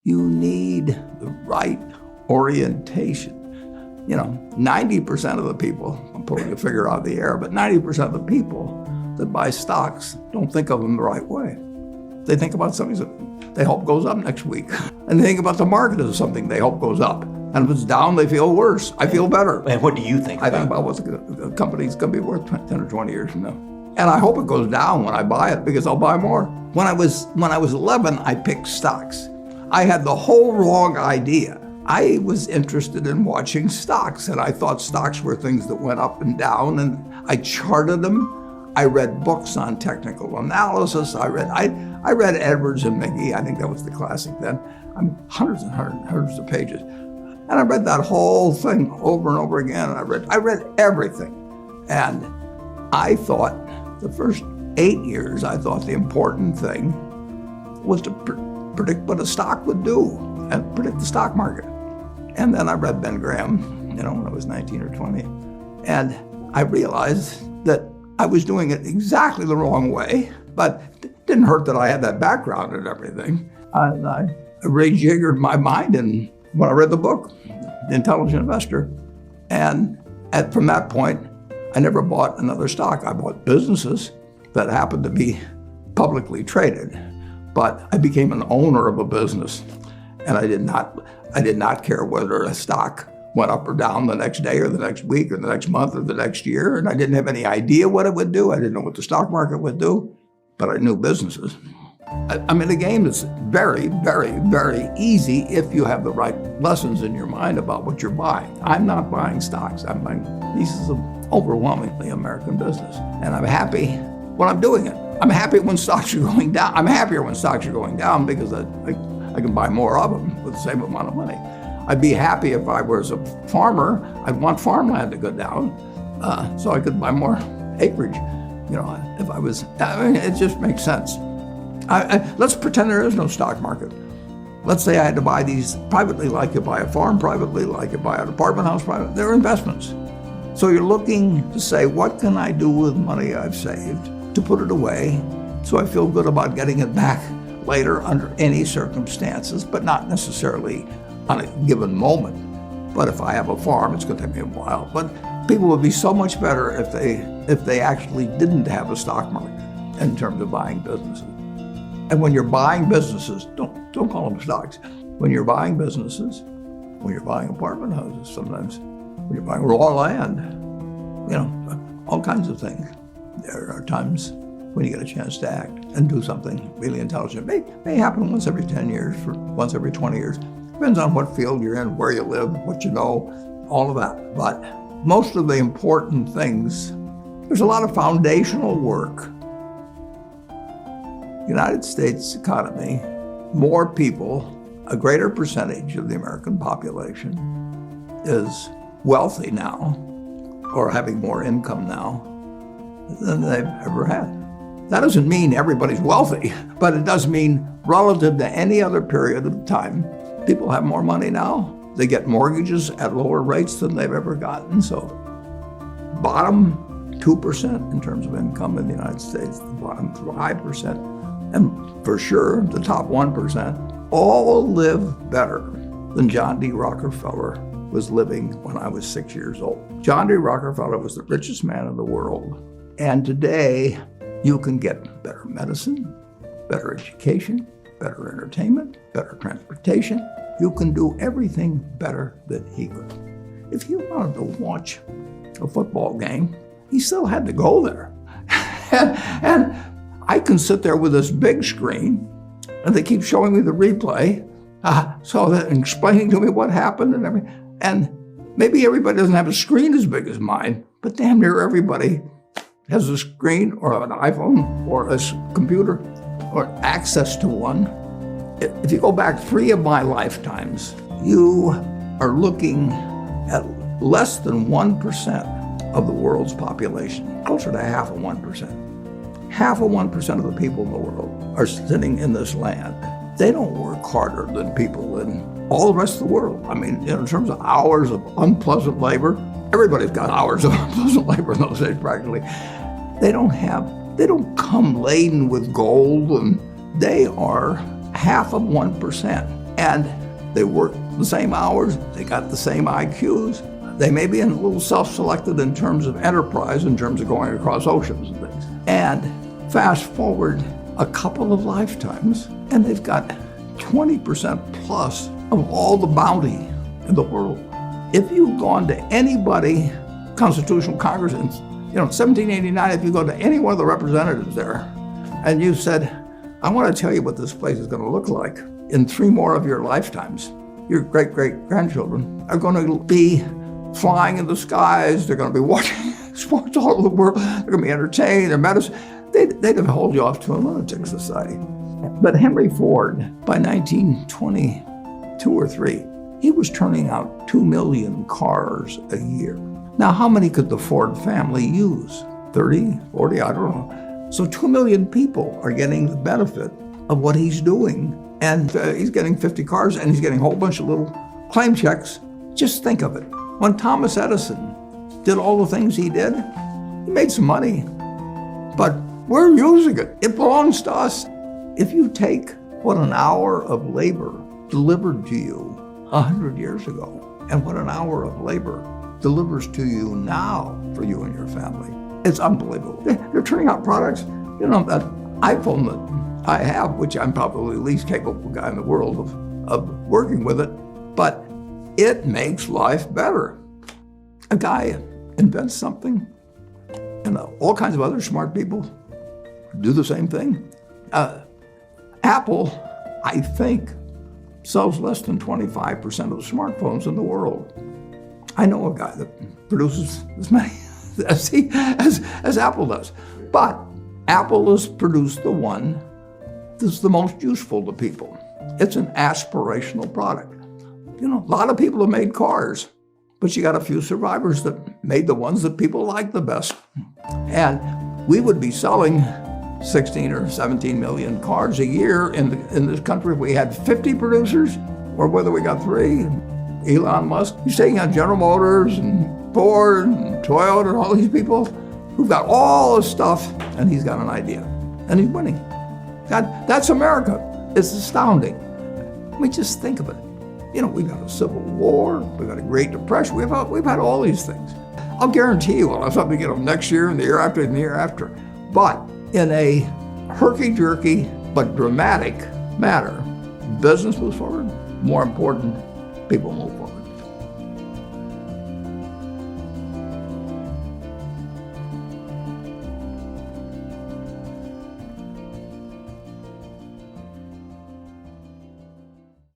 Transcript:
You need the right orientation. 90% of the people, I'm pulling a figure out of the air, but 90% of the people that buy stocks don't think of them the right way. They think about something that they hope goes up next week. And they think about the market as something they hope goes up. And if it's down, they feel worse. I feel better. And what do you think about? I think about what the company's going to be worth 10 or 20 years from now. And I hope it goes down when I buy it, because I'll buy more. When I was 11, I picked stocks. I had the whole wrong idea. I was interested in watching stocks, and I thought stocks were things that went up and down, and I charted them. I read books on technical analysis. I read Edwards and McGee. I think that was the classic then. Hundreds and hundreds of pages. And I read that whole thing over and over again. I read everything. And I thought the first 8 years, I thought the important thing was to predict what a stock would do and predict the stock market. And then I read Ben Graham, when I was 19 or 20. And I realized that I was doing it exactly the wrong way, but it didn't hurt that I had that background and everything. And I rejiggered my mind when I read the book, The Intelligent Investor. And from that point, I never bought another stock. I bought businesses that happened to be publicly traded, but I became an owner of a business. And I did not care whether a stock went up or down the next day or the next week or the next month or the next year. And I didn't have any idea what it would do. I didn't know what the stock market would do, but I knew businesses. I'm in a game that's very, very, very easy if you have the right lessons in your mind about what you're buying. I'm not buying stocks. I'm buying pieces of overwhelmingly American business. And I'm happy when I'm doing it. I'm happy when stocks are going down. I'm happier when stocks are going down because I can buy more of them with the same amount of money. I'd be happy if I was a farmer. I'd want farmland to go down so I could buy more acreage. If I was, it just makes sense. Let's pretend there is no stock market. Let's say I had to buy these privately, like you buy a farm privately, like you buy an apartment house privately. They're investments. So you're looking to say, what can I do with money I've saved to put it away so I feel good about getting it back later under any circumstances, but not necessarily on a given moment. But if I have a farm, it's going to take me a while. But people would be so much better if they actually didn't have a stock market in terms of buying businesses. And when you're buying businesses, don't call them stocks. When you're buying businesses, when you're buying apartment houses, sometimes when you're buying raw land, all kinds of things. There are times when you get a chance to act and do something really intelligent. It may happen once every 10 years, for once every 20 years. Depends on what field you're in, where you live, what you know, all of that. But most of the important things, there's a lot of foundational work. United States economy, more people, a greater percentage of the American population is wealthy now, or having more income now than they've ever had. That doesn't mean everybody's wealthy, but it does mean relative to any other period of time, people have more money now. They get mortgages at lower rates than they've ever gotten. So bottom 2% in terms of income in the United States, the bottom 5%, and for sure the top 1%, all live better than John D. Rockefeller was living when I was 6 years old. John D. Rockefeller was the richest man in the world. And today, you can get better medicine, better education, better entertainment, better transportation. You can do everything better than he could. If he wanted to watch a football game, he still had to go there. and I can sit there with this big screen, and they keep showing me the replay, so that and explaining to me what happened and everything. And maybe everybody doesn't have a screen as big as mine, but damn near everybody has a screen or an iPhone or a computer or access to one. If you go back 3 of my lifetimes, you are looking at less than 1% of the world's population, closer to half of 1%. Half of 1% of the people in the world are sitting in this land. They don't work harder than people in all the rest of the world. I mean, in terms of hours of unpleasant labor, everybody's got hours of unpleasant labor in those days practically. They don't come laden with gold, and they are half of 1%. And they work the same hours, they got the same IQs. They may be a little self-selected in terms of enterprise, in terms of going across oceans and things. And fast forward a couple of lifetimes, and they've got 20% plus of all the bounty in the world. If you've gone to anybody, Constitutional Congress, in 1789, if you go to any one of the representatives there, and you said, I want to tell you what this place is going to look like in 3 more of your lifetimes, your great-great-grandchildren are going to be flying in the skies, they're going to be watching sports all over the world, they're going to be entertained, their medicine, they'd have hauled you off to a lunatic society. But Henry Ford, by 1922 or 3, he was turning out 2 million cars a year. Now, how many could the Ford family use? 30, 40, I don't know. So 2 million people are getting the benefit of what he's doing. And he's getting 50 cars, and he's getting a whole bunch of little claim checks. Just think of it. When Thomas Edison did all the things he did, he made some money. But we're using it. It belongs to us. If you take what an hour of labor delivered to you 100 years ago, and what an hour of labor delivers to you now for you and your family, it's unbelievable. They're turning out products, that iPhone that I have, which I'm probably the least capable guy in the world of working with it, but it makes life better. A guy invents something, and all kinds of other smart people do the same thing. Apple, I think, sells less than 25% of the smartphones in the world. I know a guy that produces as many as Apple does. But Apple has produced the one that's the most useful to people. It's an aspirational product. A lot of people have made cars, but you got a few survivors that made the ones that people like the best. And we would be selling 16 or 17 million cars a year in this country if we had 50 producers, or whether we got 3. Elon Musk, he's taking on General Motors and Ford and Toyota and all these people who've got all this stuff, and he's got an idea, and he's winning. God, that's America. It's astounding. I mean, just think of it. We've got a civil war, we've got a Great Depression, we've had all these things. I'll guarantee you we'll have something next year and the year after and the year after. But in a herky-jerky but dramatic manner, business moves forward. More important, people move forward.